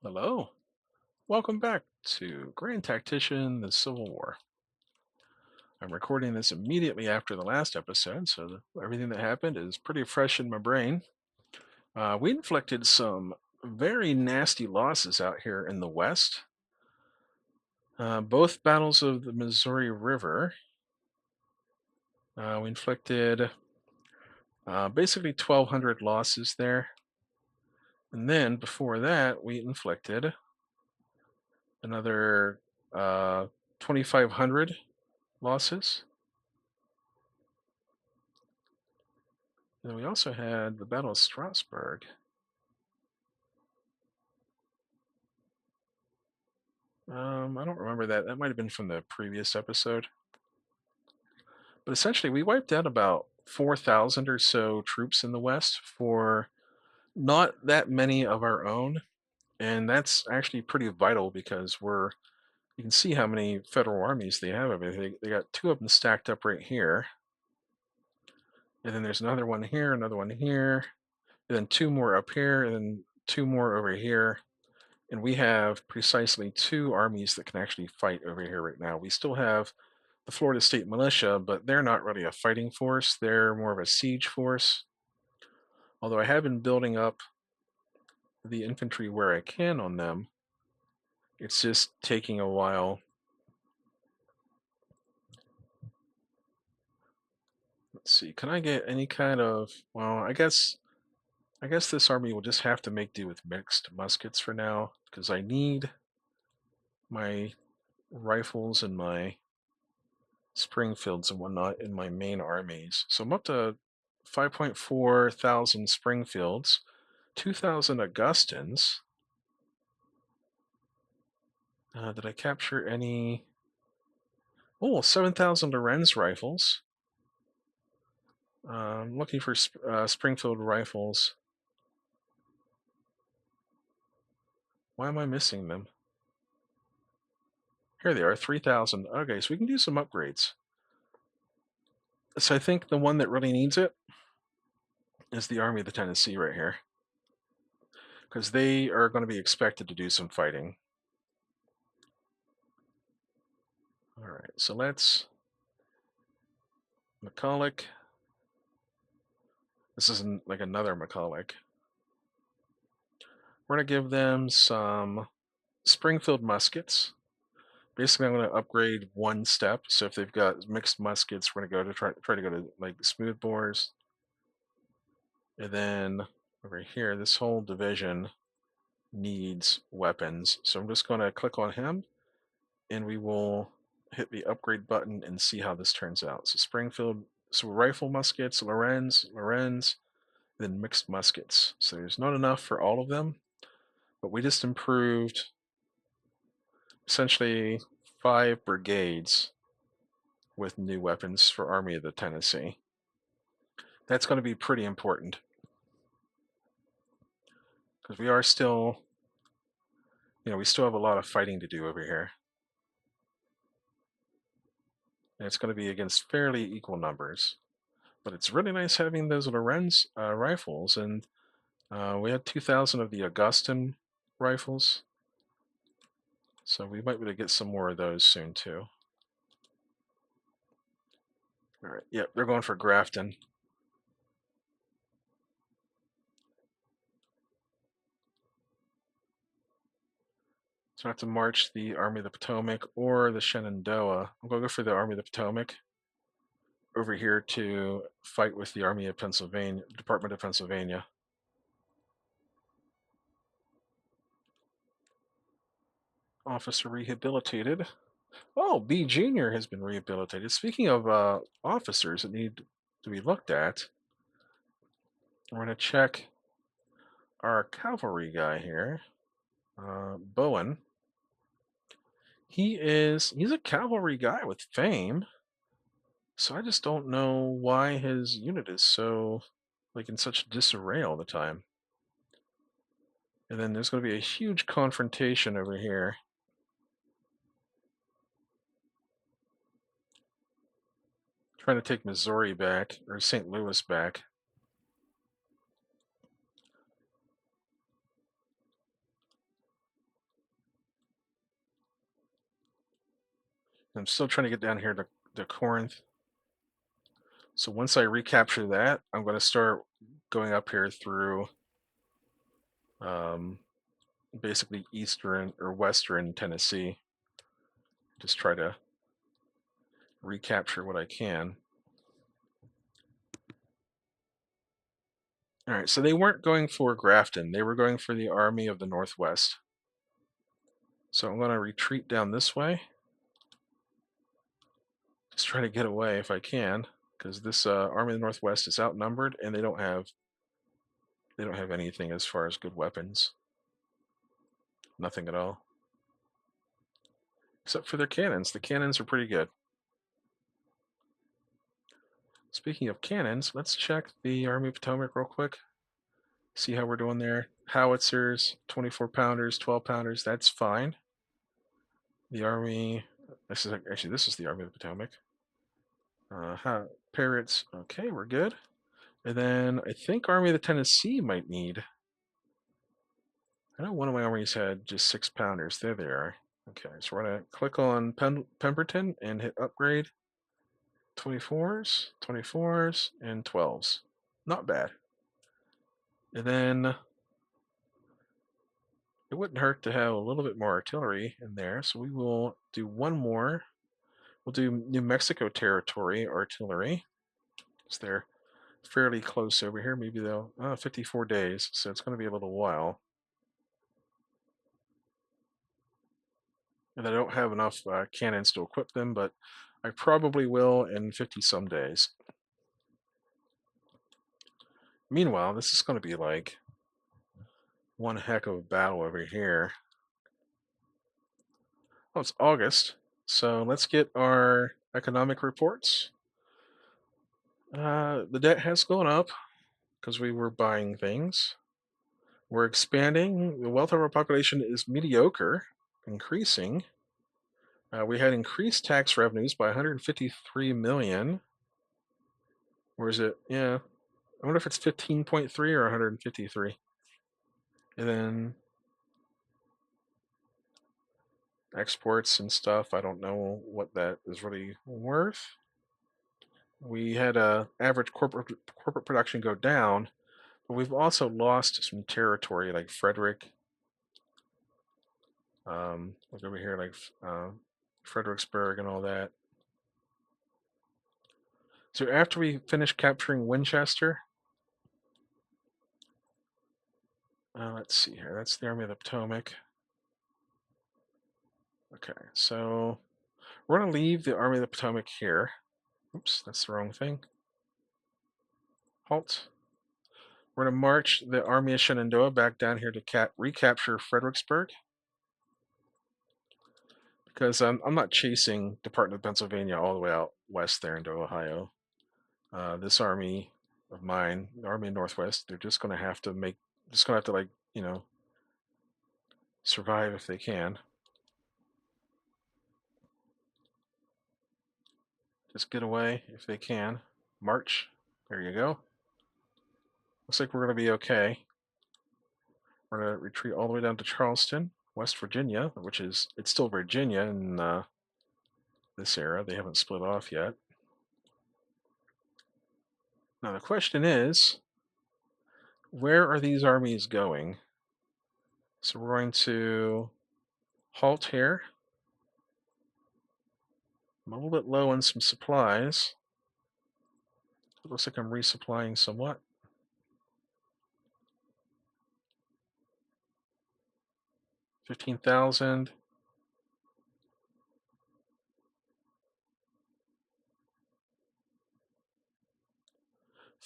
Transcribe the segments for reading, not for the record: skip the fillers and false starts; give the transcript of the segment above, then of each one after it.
Hello. Welcome back to Grand Tactician, the Civil War. I'm recording this immediately after the last episode, so everything that happened is pretty fresh in my brain. We inflicted some very nasty losses out here in the West. Both battles of the Missouri River, we inflicted basically 1,200 losses there. And then before that, we inflicted another 2,500 losses. And we also had the Battle of Strasbourg. I don't remember that. That might have been from the previous episode. But essentially, we wiped out about 4,000 or so troops in the West for not that many of our own. And that's actually pretty vital because you can see how many federal armies they have over there. They got two of them stacked up right here. And then there's another one here, and then two more up here, and then two more over here. And we have precisely two armies that can actually fight over here right now. We still have the Florida State Militia, but they're not really a fighting force. They're more of a siege force. Although I have been building up the infantry where I can on them, it's just taking a while. Let's see, can I get any kind of, well, I guess this army will just have to make do with mixed muskets for now, because I need my rifles and my Springfields and whatnot in my main armies. So I'm up to 5.4 thousand Springfields, 2,000 Augustins. Did I capture any? Oh, 7,000 Lorenz rifles. I'm looking for Springfield rifles. Why am I missing them? Here they are, 3,000. Okay, so we can do some upgrades. So I think the one that really needs it is the Army of the Tennessee right here, because they are going to be expected to do some fighting. All right, so let's McCulloch. This isn't like another McCulloch. We're going to give them some Springfield muskets. Basically, I'm going to upgrade one step. So if they've got mixed muskets, we're going to go to try to go to like smooth bores. And then over here, this whole division needs weapons. So I'm just going to click on him, and we will hit the upgrade button and see how this turns out. So Springfield, so rifle muskets, Lorenz, then mixed muskets. So there's not enough for all of them, but we just improved essentially 5 brigades with new weapons for Army of the Tennessee. That's going to be pretty important because we are still, we still have a lot of fighting to do over here. And it's going to be against fairly equal numbers. But it's really nice having those Lorenz rifles, and we had 2,000 of the Augustin rifles, so we might be able to get some more of those soon too. All right, yep, they're going for Grafton. So I have to march the Army of the Potomac or the Shenandoah. I'm going to go for the Army of the Potomac over here to fight with the Army of Pennsylvania, Department of Pennsylvania. Officer rehabilitated. Oh, B Junior has been rehabilitated. Speaking of officers that need to be looked at, we're going to check our cavalry guy here, Bowen. He's a cavalry guy with fame, so I just don't know why his unit is so like in such disarray all the time. And then there's going to be a huge confrontation over here. Trying to take Missouri back, or St. Louis back. I'm still trying to get down here to Corinth. So once I recapture that, I'm going to start going up here through um, basically eastern or western Tennessee. Just try to recapture what I can. All right, so they weren't going for Grafton. They were going for the Army of the Northwest. So I'm going to retreat down this way. Just try to get away if I can, because this Army of the Northwest is outnumbered, and they don't have anything as far as good weapons. Nothing at all, except for their cannons. The cannons are pretty good. Speaking of cannons, let's check the Army of Potomac real quick. See how we're doing there. Howitzers, 24 pounders, 12 pounders. That's fine. The Army. This is the Army of the Potomac. Parrots. Okay, we're good. And then I think Army of the Tennessee might need. I know one of my armies had just 6 pounders. There they are. Okay, so we're going to click on Pemberton and hit upgrade. 24s, 24s, and 12s. Not bad. And then it wouldn't hurt to have a little bit more artillery in there, so we will do one more. We'll do New Mexico Territory artillery. So they're fairly close over here. Maybe they'll 54 days, so it's going to be a little while. And I don't have enough cannons to equip them, but I probably will in 50 some days. Meanwhile, this is going to be like one heck of a battle over here. Oh, it's August, so let's get our economic reports. The debt has gone up because we were buying things. We're expanding. The wealth of our population is mediocre, increasing. We had increased tax revenues by 153 million. Or is it? Yeah. I wonder if it's 15.3 or 153. And then exports and stuff. I don't know what that is really worth. We had average corporate production go down, but we've also lost some territory like Frederick. Like over here, like Fredericksburg and all that. So after we finish capturing Winchester, let's see here. That's the Army of the Potomac. Okay, so we're going to leave the Army of the Potomac here. Oops, that's the wrong thing. Halt. We're going to march the Army of Shenandoah back down here to recapture Fredericksburg. Because I'm not chasing Department of Pennsylvania all the way out west there into Ohio. This army of mine, the Army of Northwest, they're just going to have to like, survive if they can. Just get away if they can. March. There you go. Looks like we're going to be okay. We're going to retreat all the way down to Charleston, West Virginia, which is, it's still Virginia in this era. They haven't split off yet. Now the question is, where are these armies going? So we're going to halt here. I'm a little bit low on some supplies. It looks like I'm resupplying somewhat. 15,000.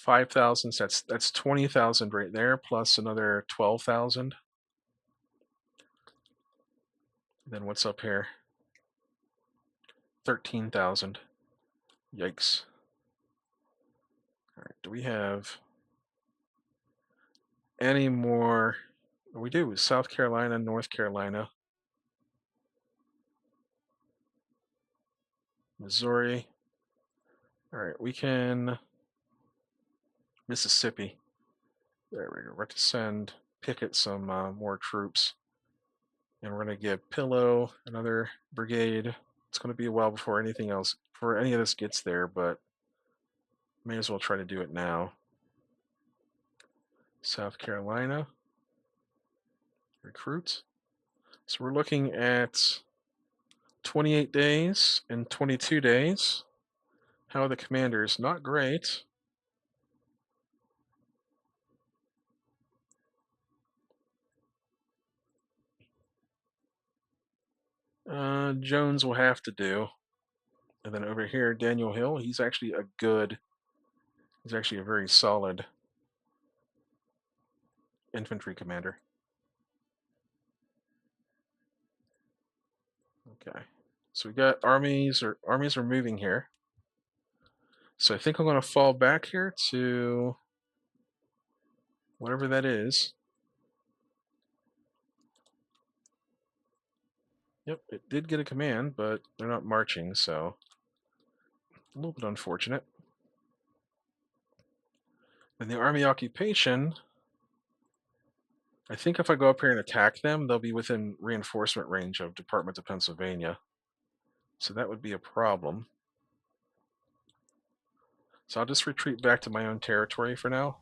$5,000. That's 20,000 right there, plus another 12,000. Then what's up here? 13,000. Yikes. All right, do we have any more? We do. South Carolina, North Carolina, Missouri. All right, we can. Mississippi. There we go. We're going to send Pickett some more troops. And we're going to give Pillow another brigade. It's going to be a while before anything else, before any of this gets there, but may as well try to do it now. South Carolina, recruit. So we're looking at 28 days and 22 days. How are the commanders? Not great. Jones will have to do. And then over here, Daniel Hill, he's actually a very solid infantry commander. Okay. So we got armies are moving here. So I think I'm going to fall back here to whatever that is. Yep, it did get a command, but they're not marching, so a little bit unfortunate. And the army occupation, I think if I go up here and attack them, they'll be within reinforcement range of Department of Pennsylvania. So that would be a problem. So I'll just retreat back to my own territory for now.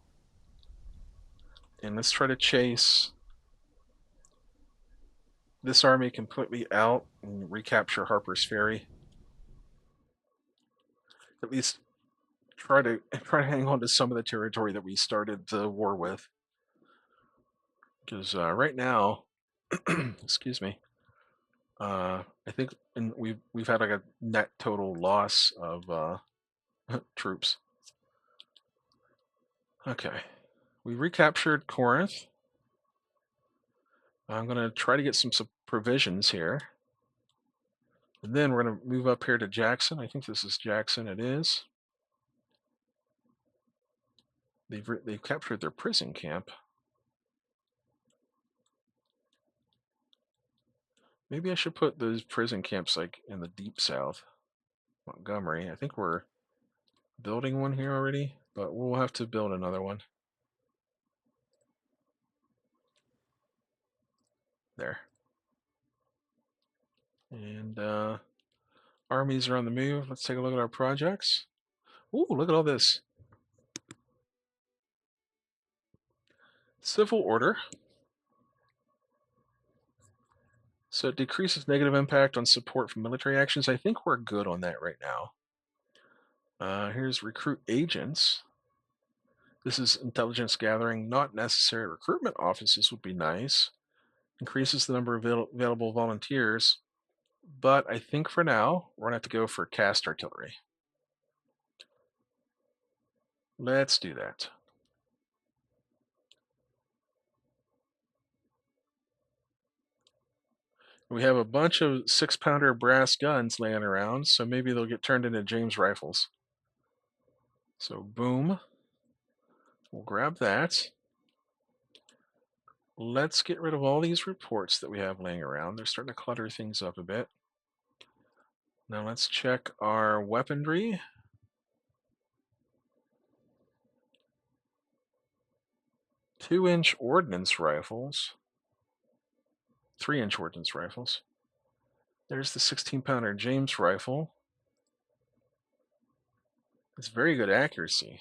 And let's try to chase this army completely out and recapture Harper's Ferry. At least try to hang on to some of the territory that we started the war with. Because right now, excuse me, I think we've had like a net total loss of troops. Okay, we recaptured Corinth. I'm going to try to get some provisions here. And then we're going to move up here to Jackson. I think this is Jackson. It is. They've captured their prison camp. Maybe I should put those prison camps like in the deep south. Montgomery. I think we're building one here already, but we'll have to build another one. There. And armies are on the move. Let's take a look at our projects. Ooh, look at all this. Civil order. So it decreases negative impact on support from military actions. I think we're good on that right now. Here's recruit agents. This is intelligence gathering, not necessary. Recruitment offices would be nice. Increases the number of available volunteers. But I think for now, we're going to have to go for cast artillery. Let's do that. We have a bunch of 6-pounder brass guns laying around, so maybe they'll get turned into James rifles. So boom. We'll grab that. Let's get rid of all these reports that we have laying around. They're starting to clutter things up a bit. Now let's check our weaponry. Two-inch ordnance rifles. 3-inch ordnance rifles. There's the 16-pounder James rifle. It's very good accuracy.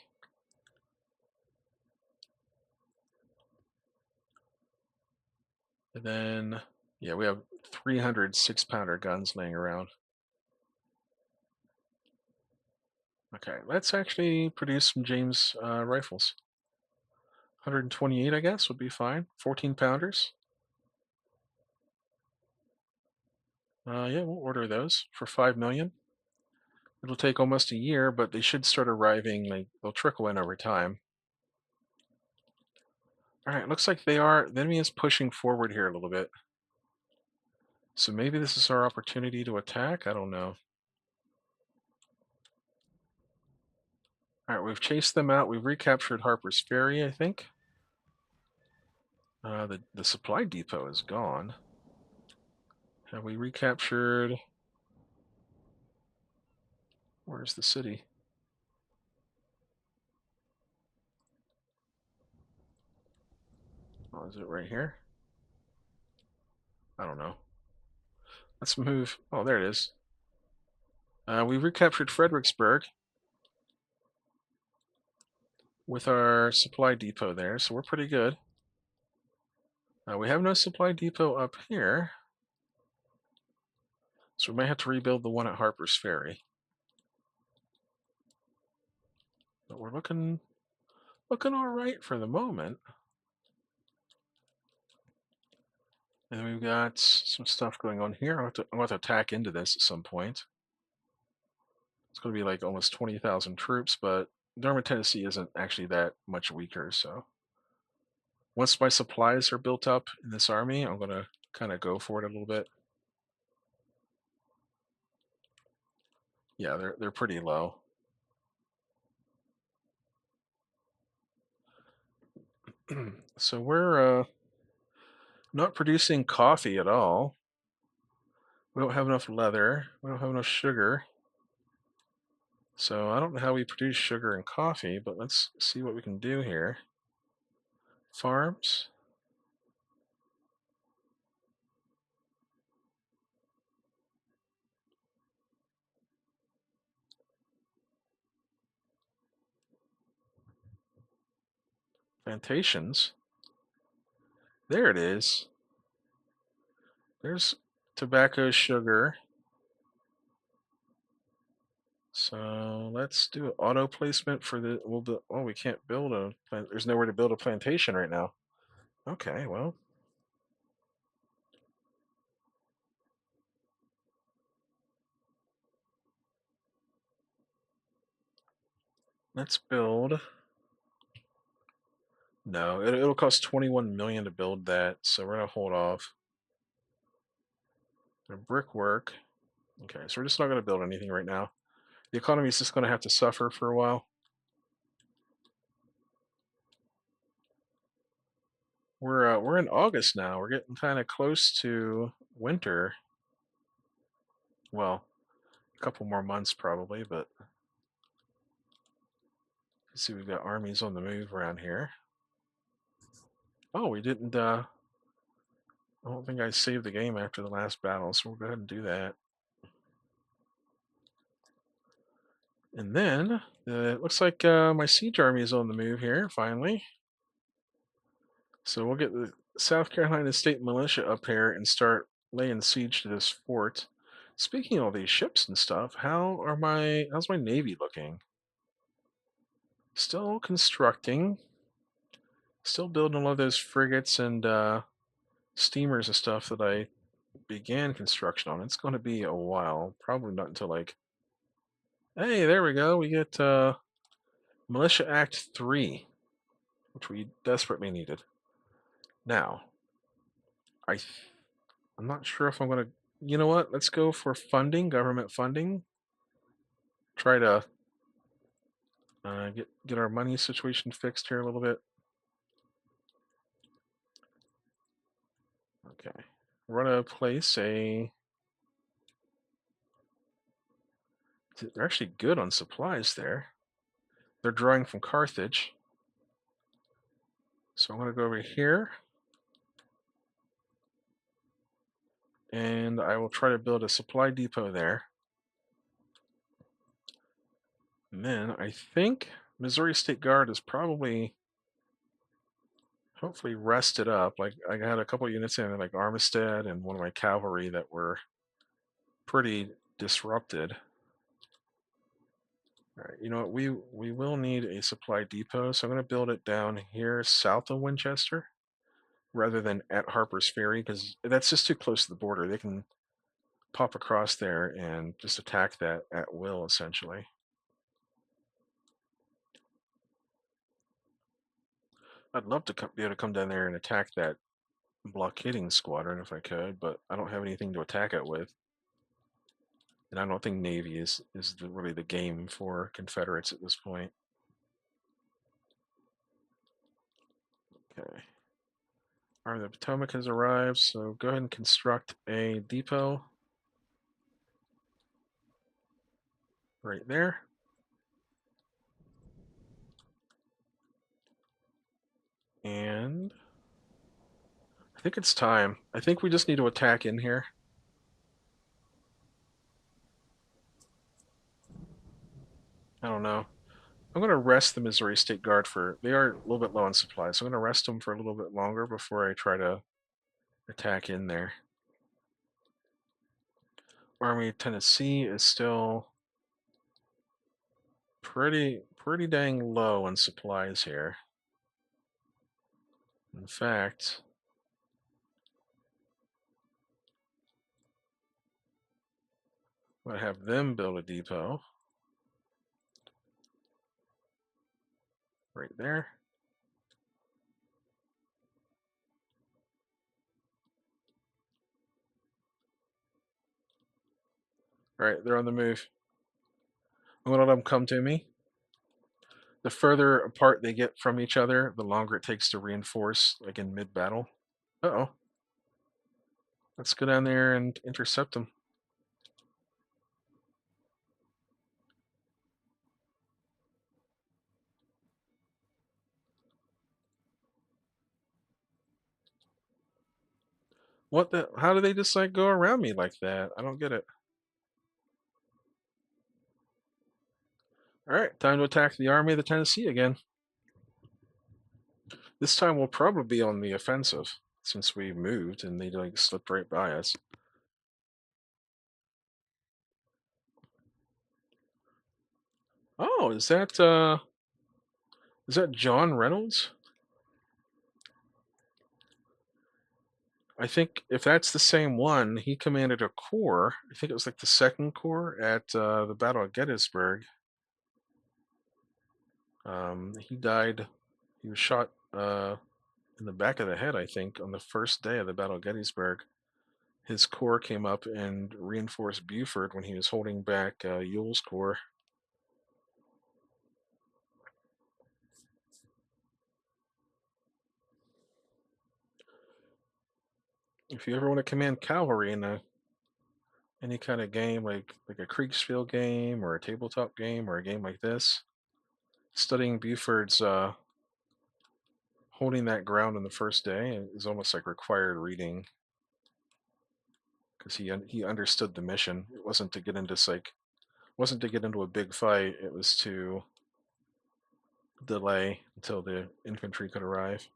And then, yeah, we have 300 6-pounder guns laying around. Okay, let's actually produce some James rifles. 128, I guess, would be fine. 14-pounders. Yeah, we'll order those for 5 million. It'll take almost a year, but they should start arriving. Like they'll trickle in over time. All right, looks like the enemy is pushing forward here a little bit. So maybe this is our opportunity to attack. I don't know. All right, we've chased them out. We've recaptured Harper's Ferry, I think. The supply depot is gone. Have we recaptured? Where's the city? Oh, is it right here? I don't know. Let's move. Oh, there it is. We recaptured Fredericksburg with our supply depot there, so we're pretty good. We have no supply depot up here, so we might have to rebuild the one at Harper's Ferry. But we're looking all right for the moment. And we've got some stuff going on here. I'm going to have to attack into this at some point. It's going to be like almost 20,000 troops, but Durham, Tennessee isn't actually that much weaker. So once my supplies are built up in this army, I'm going to kind of go for it a little bit. Yeah, they're pretty low. So we're not producing coffee at all. We don't have enough leather. We don't have enough sugar. So I don't know how we produce sugar and coffee, but let's see what we can do here. Farms. Plantations. There it is. There's tobacco, sugar. So let's do an auto placement for the. We'll do, oh, we can't build a. There's nowhere to build a plantation right now. Okay, well, let's build. No, it'll cost 21 million to build that, so we're gonna hold off. The brickwork. Okay, so we're just not gonna build anything right now. The economy is just gonna have to suffer for a while. We're in August now. We're getting kind of close to winter. Well, a couple more months probably, but let's see. We've got armies on the move around here. Oh, we didn't. I don't think I saved the game after the last battle, so we'll go ahead and do that. And then it looks like my siege army is on the move here finally. So we'll get the South Carolina State Militia up here and start laying siege to this fort. Speaking of all these ships and stuff, how's my navy looking? Still constructing. Still building a lot of those frigates and steamers and stuff that I began construction on. It's going to be a while. Probably not until like. Hey, there we go. We get Militia Act 3, which we desperately needed. Now, I I'm not sure if I'm going to. You know what? Let's go for funding, government funding. Try to get our money situation fixed here a little bit. Okay, we're gonna place a. They're actually good on supplies there. They're drawing from Carthage. So I'm gonna go over here. And I will try to build a supply depot there. And then I think Missouri State Guard is probably hopefully rested up. Like I had a couple units in like Armistead and one of my cavalry that were pretty disrupted. All right, you know what? We will need a supply depot, so I'm going to build it down here south of Winchester rather than at Harper's Ferry because that's just too close to the border. They can pop across there and just attack that at will, essentially. I'd love to be able to come down there and attack that blockading squadron if I could, but I don't have anything to attack it with. And I don't think Navy is really the game for Confederates at this point. Okay. Army of the Potomac has arrived, so go ahead and construct a depot right there. And I think it's time. I think we just need to attack in here. I don't know. I'm going to rest the Missouri State Guard for. They are a little bit low on supplies, so I'm going to rest them for a little bit longer before I try to attack in there. Army of Tennessee is still pretty dang low on supplies here. In fact, I'm going to have them build a depot right there. All right, they're on the move. I'm going to let them come to me. The further apart they get from each other, the longer it takes to reinforce, like in mid battle. Uh oh. Let's go down there and intercept them. What the? How do they just like go around me like that? I don't get it. All right, time to attack the Army of the Tennessee again. This time we'll probably be on the offensive since we moved and they like slipped right by us. Oh, is that John Reynolds? I think if that's the same one, he commanded a corps. I think it was like the Second Corps at the Battle of Gettysburg. He died. He was shot in the back of the head, I think, on the first day of the Battle of Gettysburg. His corps came up and reinforced Buford when he was holding back Ewell's corps. If you ever want to command cavalry in any kind of game, like a Kriegsfield game or a tabletop game or a game like this, studying Buford's holding that ground on the first day is almost like required reading because he understood the mission. It wasn't to get into wasn't to get into a big fight. It was to delay until the infantry could arrive.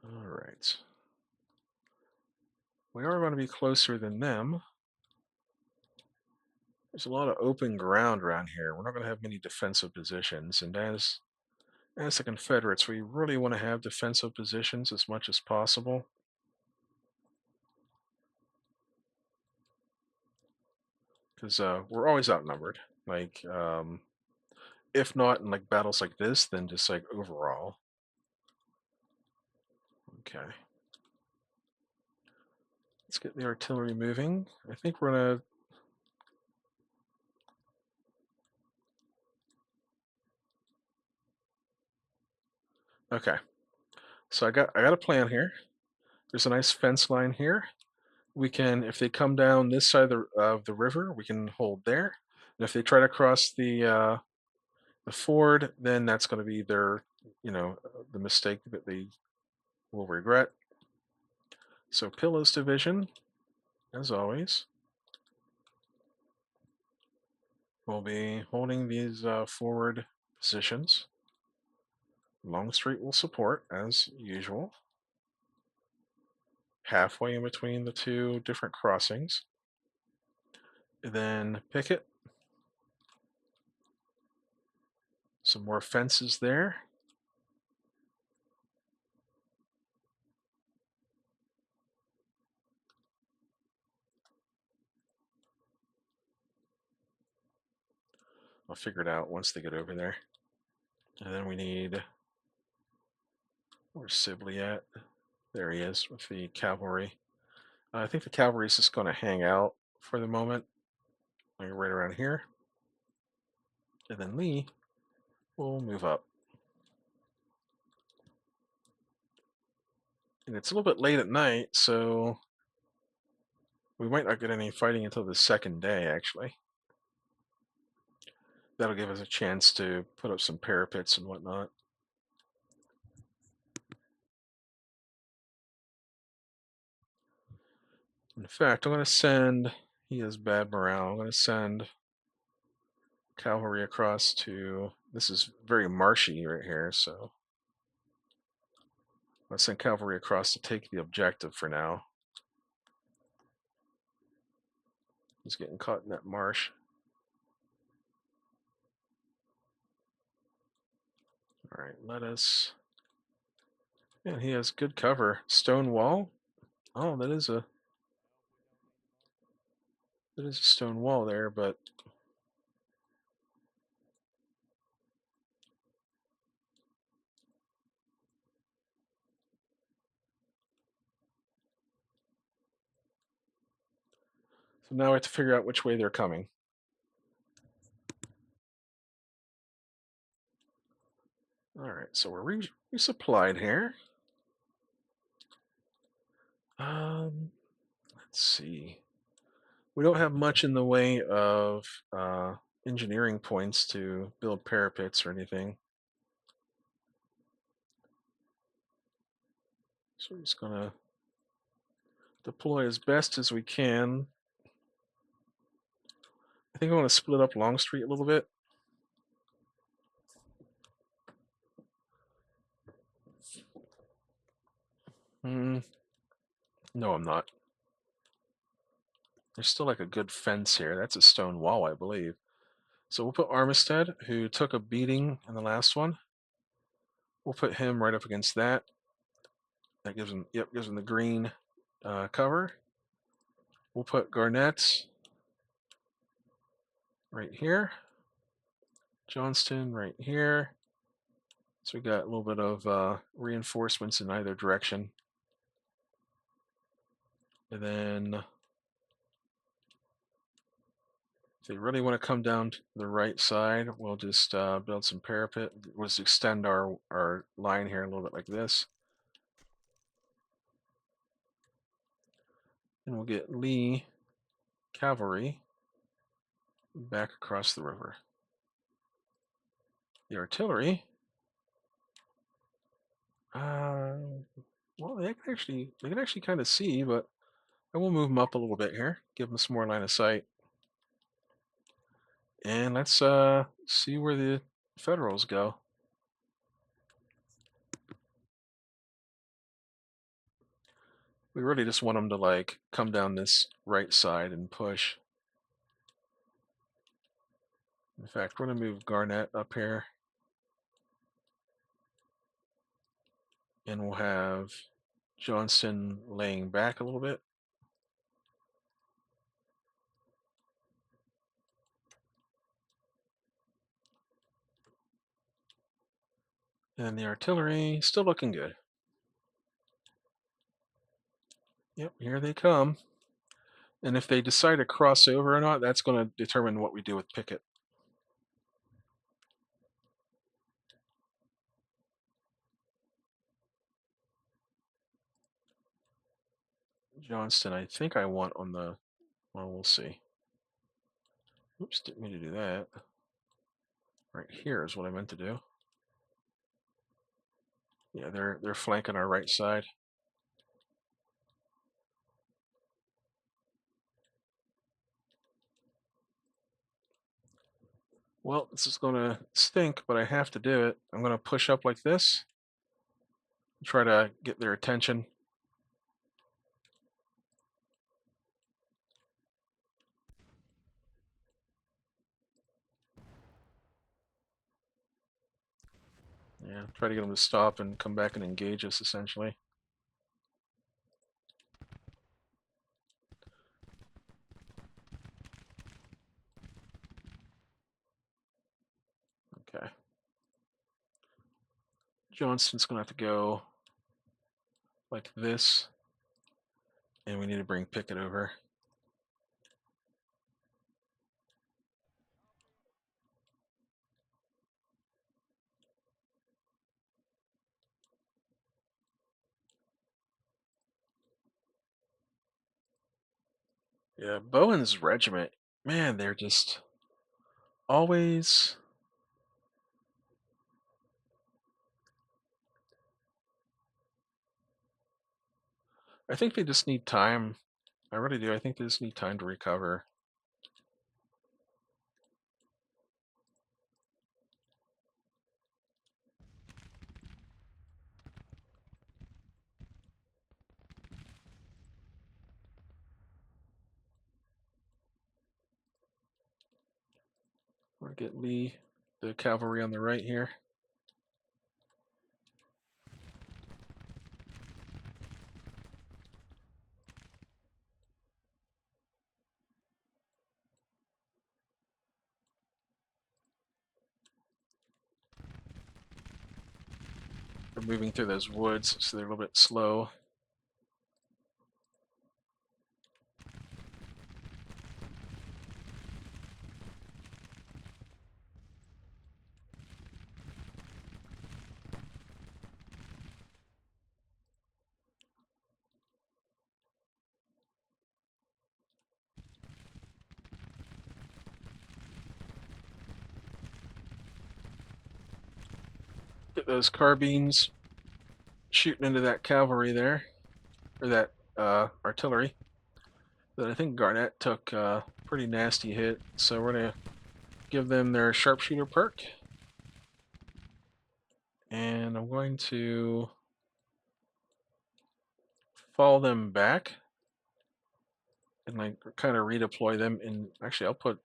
All right. We are going to be closer than them. There's a lot of open ground around here. We're not going to have many defensive positions, and as the Confederates, we really want to have defensive positions as much as possible. Because we're always outnumbered. Like, if not in like battles like this, then just like overall. Okay. Let's get the artillery moving. I think we're gonna. Okay. So I got a plan here. There's a nice fence line here. We can, if they come down this side of the river, we can hold there. And if they try to cross the ford, then that's going to be their, the mistake that they will regret. So Pillow's division, as always, will be holding these forward positions. Longstreet will support, as usual, halfway in between the two different crossings. Then Pickett, some more fences there. I'll figure it out once they get over there. And then we need, where's Sibley at? There he is with the cavalry. I think the cavalry is just going to hang out for the moment, like right around here. And then Lee will move up. And it's a little bit late at night, so we might not get any fighting until the second day, actually. That'll give us a chance to put up some parapets and whatnot. In fact, I'm going to send. He has bad morale. I'm going to send cavalry across to. This is very marshy right here, so I'll send cavalry across to take the objective for now. He's getting caught in that marsh. All right, let us. Yeah, he has good cover. Stone wall. Oh, that is a stone wall there, but so now we have to figure out which way they're coming. All right, so we're resupplied here. Let's see. We don't have much in the way of engineering points to build parapets or anything. So we're just gonna deploy as best as we can. I think I want to split up Longstreet a little bit. No, I'm not. There's still like a good fence here. That's a stone wall, I believe. So we'll put Armistead, who took a beating in the last one. We'll put him right up against that. That gives him, yep, gives him the green cover. We'll put Garnett right here. Johnston right here. So we got a little bit of reinforcements in either direction. And then if they really want to come down to the right side, we'll just build some parapet. We'll just extend our line here a little bit like this. And we'll get Lee cavalry back across the river. The artillery, well, they can actually kind of see, but I will move them up a little bit here, give them some more line of sight. And let's see where the Federals go. We really just want them to like come down this right side and push. In fact, we're going to move Garnett up here. And we'll have Johnston laying back a little bit. And the artillery still looking good. Yep, here they come. And if they decide to cross over or not, that's going to determine what we do with Pickett. Johnston, I think I want on the, well, we'll see. Oops, didn't mean to do that. Right here is what I meant to do. Yeah, they're flanking our right side. Well, this is going to stink, but I have to do it. I'm going to push up like this, try to get their attention. Yeah, try to get them to stop and come back and engage us, essentially. Okay. Johnston's going to have to go like this, and we need to bring Pickett over. Yeah, Bowen's regiment, man, they're just always. I think they just need time I really do. I think they just need time to recover. We'll get Lee, the cavalry on the right here. They're moving through those woods, so they're a little bit slow. Get those carbines shooting into that cavalry there, or that artillery. That I think Garnett took a pretty nasty hit, so we're gonna give them their sharpshooter perk. And I'm going to fall them back and like kind of redeploy them in. Actually, I'll put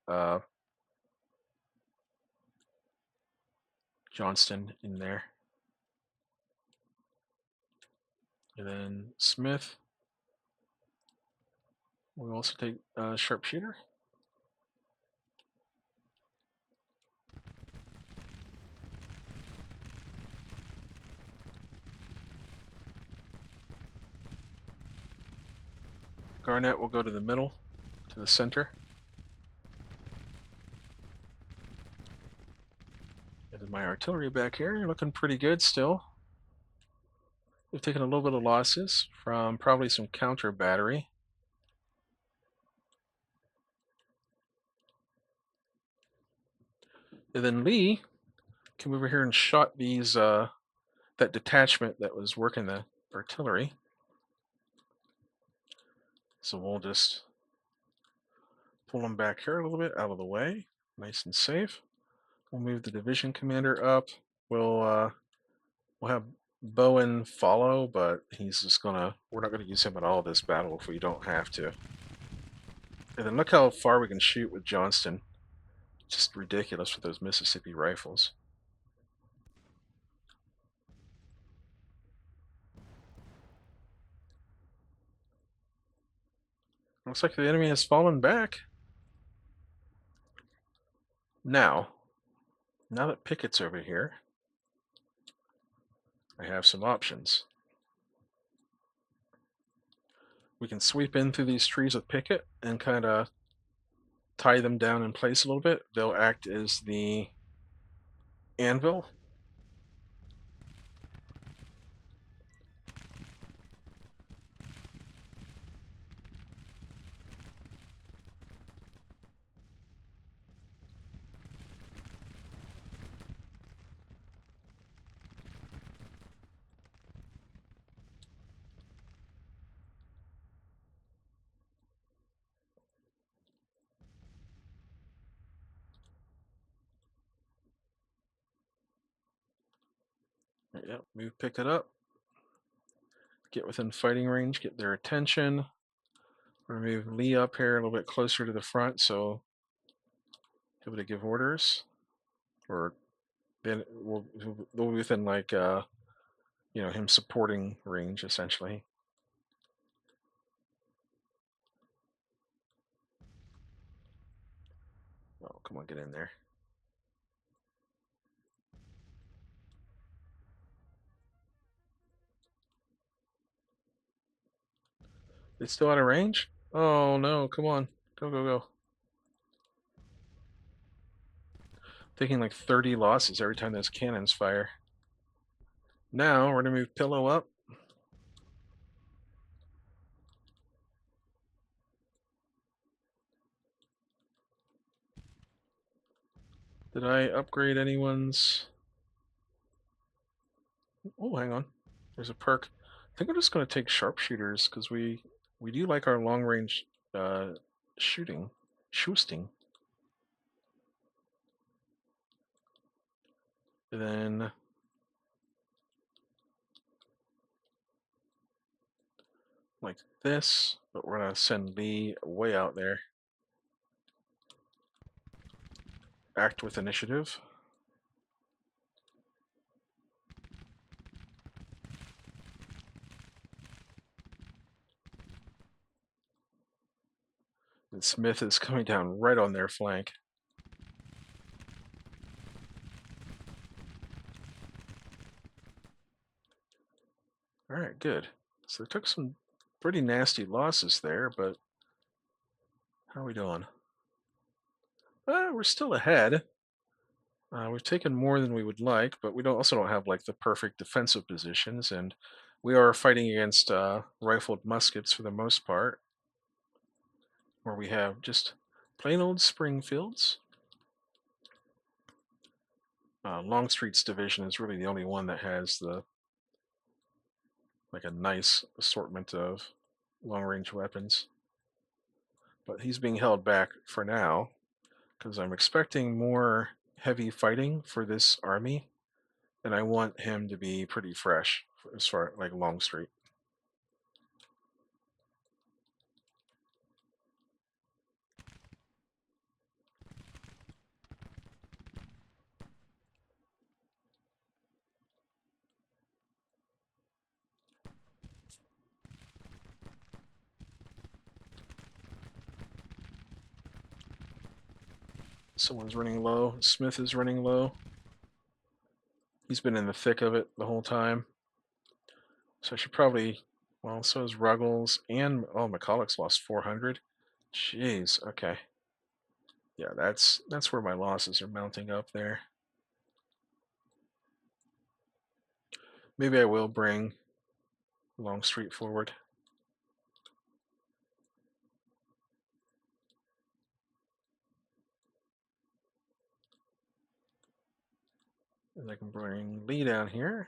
Johnston in there. And then Smith. We'll also take sharpshooter. Garnett will go to the middle, to the center. And then my artillery back here, looking pretty good still. We've taken a little bit of losses from probably some counter battery. And then Lee came over here and shot these that detachment that was working the artillery. So we'll just pull them back here a little bit out of the way, nice and safe. We'll move the division commander up. We'll have Bowen follow, but he's just gonna. We're not gonna use him at all this battle if we don't have to. And then look how far we can shoot with Johnston. Just ridiculous with those Mississippi rifles. Looks like the enemy has fallen back. Now that Pickett's over here, I have some options. We can sweep in through these trees with Pickett and kind of tie them down in place a little bit. They'll act as the anvil. Yep, move Pickett up. Get within fighting range, get their attention. We're gonna move Lee up here a little bit closer to the front, so able to give orders, or then we'll be within like him supporting range essentially. Oh, come on, get in there. It's still out of range? Oh no, come on. Go, go, go. Taking like 30 losses every time those cannons fire. Now we're gonna move Pillow up. Did I upgrade anyone's? Oh, hang on. There's a perk. I think I'm just gonna take sharpshooters because we We do like our long range shooting, shooting. Then like this, but we're gonna send Lee way out there. Act with initiative. And Smith is coming down right on their flank. All right, good. So they took some pretty nasty losses there, but how are we doing? We're still ahead. We've taken more than we would like, but we also don't have like the perfect defensive positions, and we are fighting against rifled muskets for the most part, where we have just plain old Springfields. Longstreet's division is really the only one that has the like a nice assortment of long-range weapons, but he's being held back for now because I'm expecting more heavy fighting for this army, and I want him to be pretty fresh as far like Longstreet. Someone's running low. Smith is running low. He's been in the thick of it the whole time. So I should probably, well, so is Ruggles, and, oh, McCulloch's lost 400. Jeez, okay. Yeah, that's where my losses are mounting up there. Maybe I will bring Longstreet forward. And I can bring Lee down here.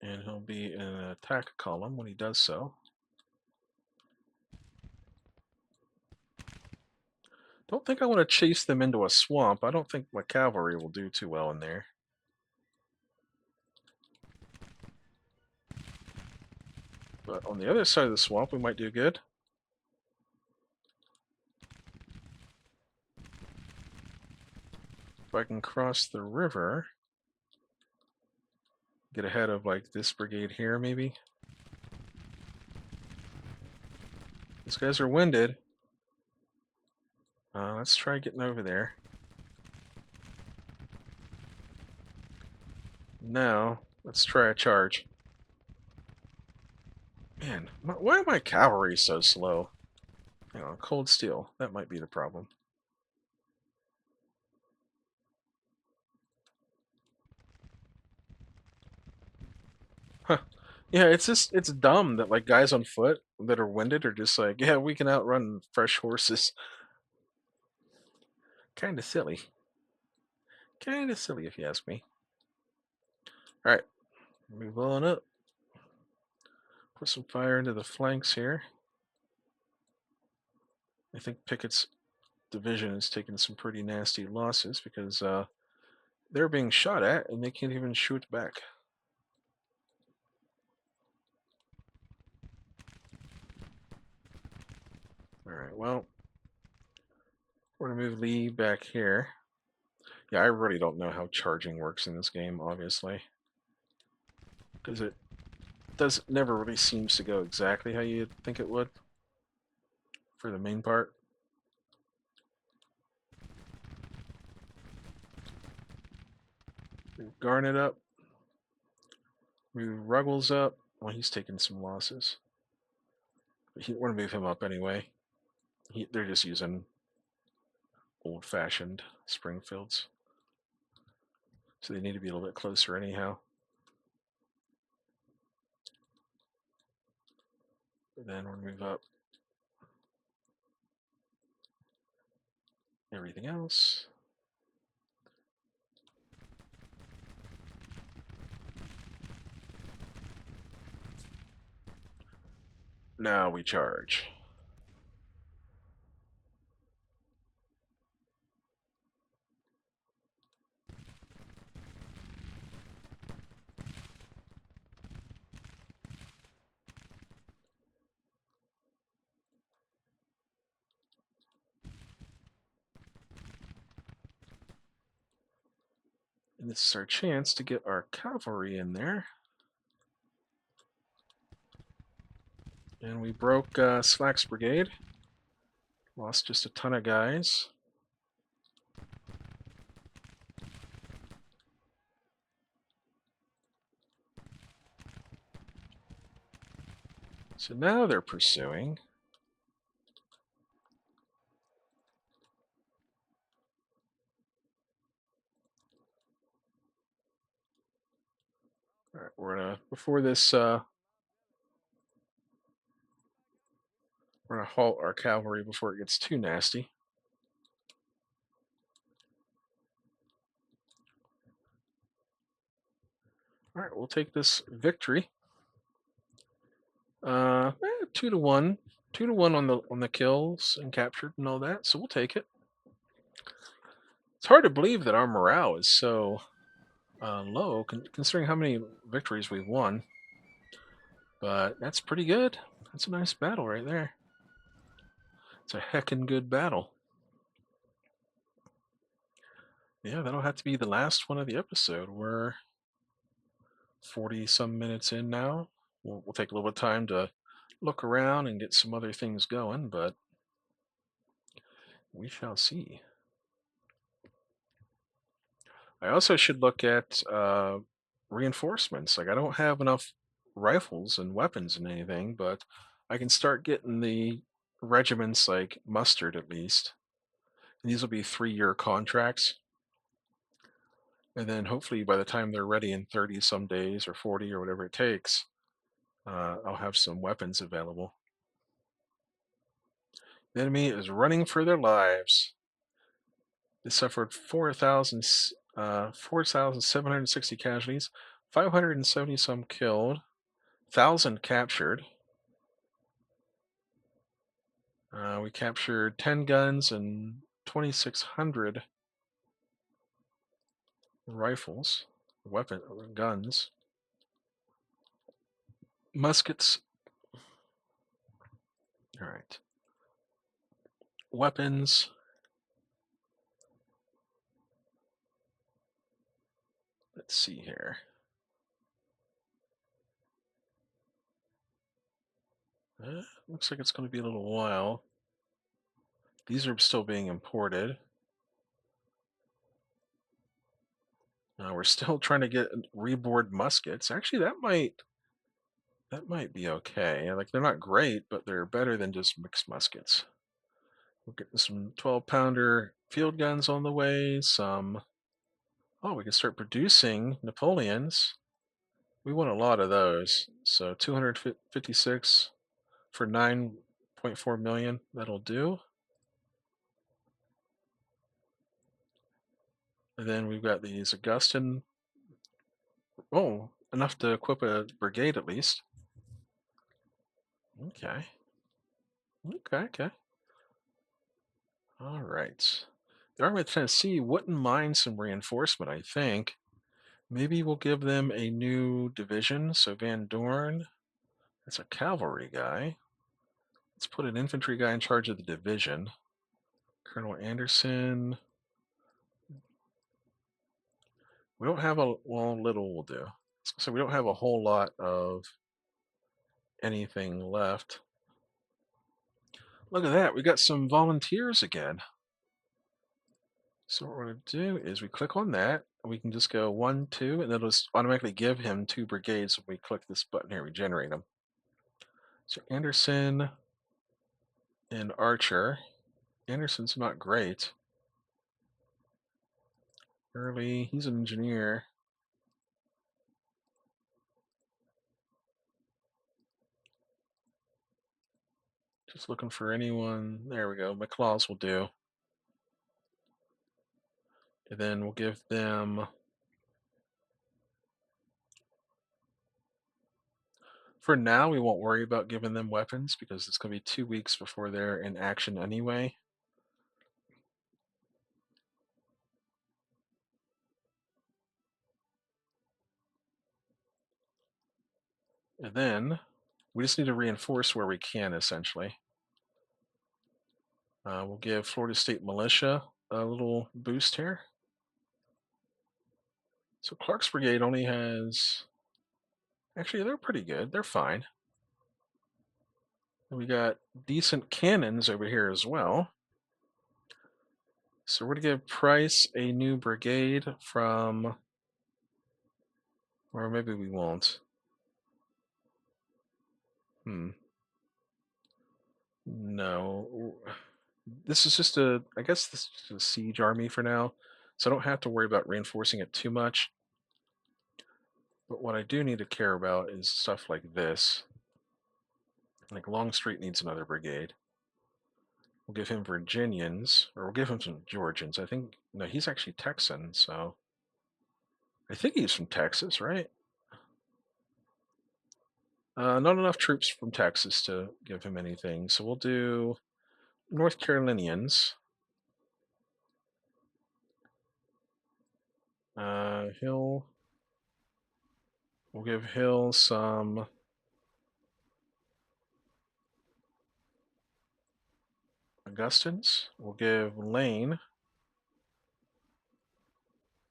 And he'll be in an attack column when he does so. Don't think I want to chase them into a swamp. I don't think my cavalry will do too well in there. But on the other side of the swamp, we might do good. If I can cross the river, get ahead of like this brigade here, maybe. These guys are winded. Let's try getting over there. Now, let's try a charge. Man, why are my cavalry so slow? Cold steel. That might be the problem. Huh. Yeah, it's dumb that like guys on foot that are winded are just like, yeah, we can outrun fresh horses. Kind of silly. Kind of silly if you ask me. All right, move on up. Put some fire into the flanks here. I think Pickett's division is taking some pretty nasty losses because they're being shot at and they can't even shoot back. All right, well, we're gonna move Lee back here. Yeah, I really don't know how charging works in this game, obviously, because it never really seems to go exactly how you'd think it would for the main part. Move Garnet up. Move Ruggles up. Well, he's taking some losses. We're gonna move him up anyway. They're just using old-fashioned Springfields, so they need to be a little bit closer anyhow. But then we're gonna move up everything else. Now we charge. And this is our chance to get our cavalry in there. And we broke Slack's brigade. Lost just a ton of guys. So now they're pursuing. All right, we're gonna before this. We're gonna halt our cavalry before it gets too nasty. All right, we'll take this victory. 2-1, 2-1 on the kills and captured and all that. So we'll take it. It's hard to believe that our morale is so low, considering how many victories we've won. But that's pretty good. That's a nice battle right there. It's a heckin' good battle. Yeah, that'll have to be the last one of the episode. We're 40 some minutes in now. We'll take a little bit of time to look around and get some other things going, but we shall see. I also should look at reinforcements. Like, I don't have enough rifles and weapons and anything, but I can start getting the regiments like mustered at least. And these will be 3-year contracts. And then hopefully by the time they're ready in 30 some days or 40 or whatever it takes, I'll have some weapons available. The enemy is running for their lives. They suffered 4,760 casualties, 570 some killed, 1,000 captured. We captured 10 guns and 2,600 rifles, guns, muskets. All right. Weapons. Let's see here. Looks like it's going to be a little while. These are still being imported. We're still trying to get reboard muskets. Actually, that might be okay. Like, they're not great, but they're better than just mixed muskets. We're getting some 12-pounder field guns on the way. We can start producing Napoleons. We want a lot of those. So 256 for 9.4 million. That'll do. And then we've got these Augustan. Oh, enough to equip a brigade at least. Okay. Okay. All right. The Army of Tennessee wouldn't mind some reinforcement, I think. Maybe we'll give them a new division. So Van Dorn, that's a cavalry guy. Let's put an infantry guy in charge of the division. Colonel Anderson. We don't have little will do. So we don't have a whole lot of anything left. Look at that, we got some volunteers again. So what we're going to do is we click on that, and we can just go 1, 2, and it'll just automatically give him 2 brigades when we click this button here, we generate them. So Anderson and Archer. Anderson's not great. Early, he's an engineer. Just looking for anyone. There we go. McLaws will do. And then we'll give them For now, we won't worry about giving them weapons because it's going to be 2 weeks before they're in action anyway. And then we just need to reinforce where we can, essentially. We'll give Florida State Militia a little boost here. So Clark's Brigade only has. Actually, they're pretty good. They're fine. And we got decent cannons over here as well. So we're going to give Price a new brigade from. Or maybe we won't. No. This is just a. I guess this is a siege army for now. So I don't have to worry about reinforcing it too much. But what I do need to care about is stuff like this. Like Longstreet needs another brigade. We'll give him Virginians, or we'll give him some Georgians. I think, no, he's actually Texan, so I think he's from Texas, right? Not enough troops from Texas to give him anything, so we'll do North Carolinians. Hill. We'll give Hill some Augustins. We'll give Lane.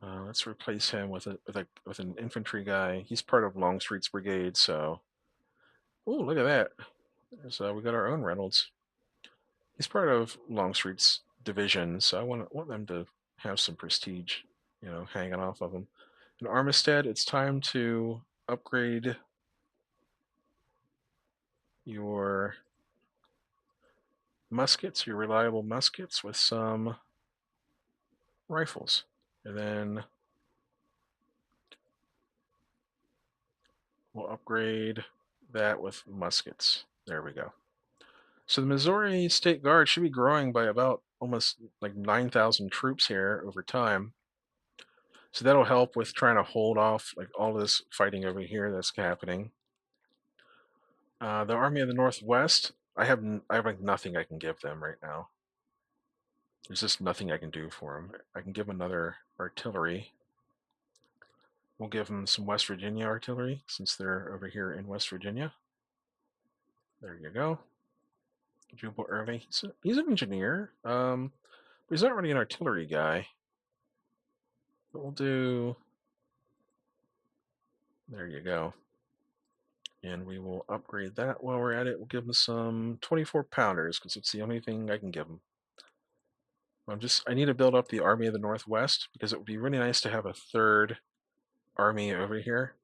Let's replace him with an infantry guy. He's part of Longstreet's brigade, so. Oh, look at that! So we got our own Reynolds. He's part of Longstreet's division, so I want them to have some prestige, hanging off of him. In Armistead, it's time to upgrade your muskets, your reliable muskets, with some rifles. And then we'll upgrade that with muskets. There we go. So the Missouri State Guard should be growing by about almost like 9,000 troops here over time. So that'll help with trying to hold off like all this fighting over here that's happening. The Army of the Northwest, I have like nothing I can give them right now. There's just nothing I can do for them. I can give them another artillery. We'll give them some West Virginia artillery since they're over here in West Virginia. There you go. Jubal Early. He's an engineer. But he's not really an artillery guy. But we'll do. There you go. And we will upgrade that while we're at it. We'll give him some 24 pounders because it's the only thing I can give him. I need to build up the Army of the Northwest because it would be really nice to have a third army over here.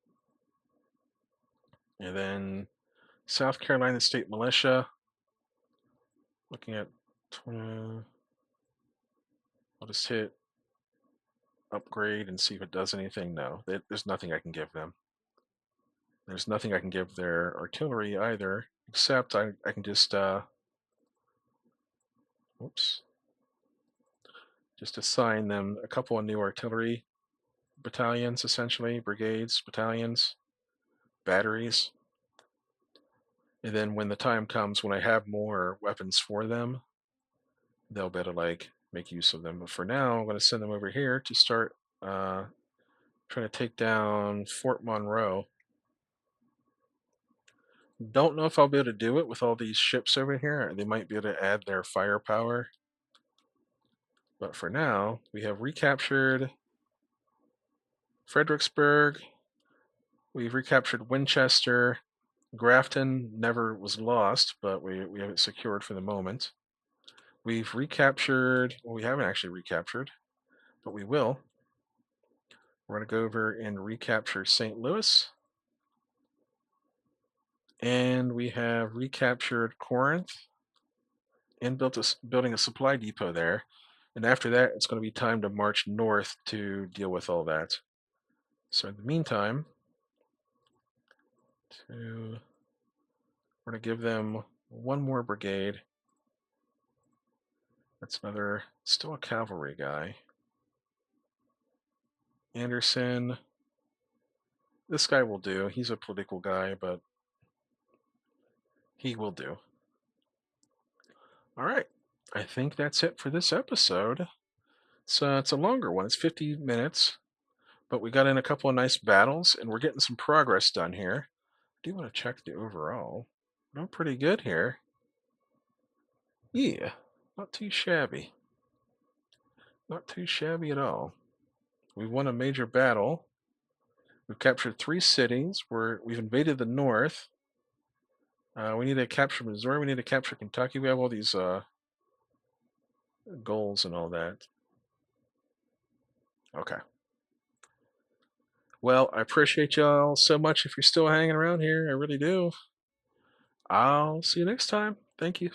And then South Carolina State Militia. Looking at 20. I'll just hit upgrade and see if it does anything. No, there's nothing I can give them. There's nothing I can give their artillery either, except I can just whoops, just assign them a couple of new artillery battalions, essentially brigades, battalions, batteries. And then when the time comes when I have more weapons for them, they'll be able to like make use of them. But for now, I'm going to send them over here to start trying to take down Fort Monroe. Don't know if I'll be able to do it with all these ships over here. They might be able to add their firepower. But for now, we have recaptured Fredericksburg. We've recaptured Winchester. Grafton never was lost, but we have it secured for the moment. We've recaptured, well, we haven't actually recaptured, but we will. We're going to go over and recapture St. Louis. And we have recaptured Corinth and building a supply depot there. And after that, it's going to be time to march north to deal with all that. So in the meantime, we're going to give them one more brigade. That's still a cavalry guy. Anderson. This guy will do. He's a political guy, but He will do. All right. I think that's it for this episode. So it's a longer one. It's 50 minutes, but we got in a couple of nice battles and we're getting some progress done here. I do want to check the overall. Doing pretty good here. Yeah, not too shabby. Not too shabby at all. We won a major battle. We've captured 3 cities. We've invaded the north. We need to capture Missouri. We need to capture Kentucky. We have all these goals and all that. Okay. Well, I appreciate y'all so much if you're still hanging around here. I really do. I'll see you next time. Thank you.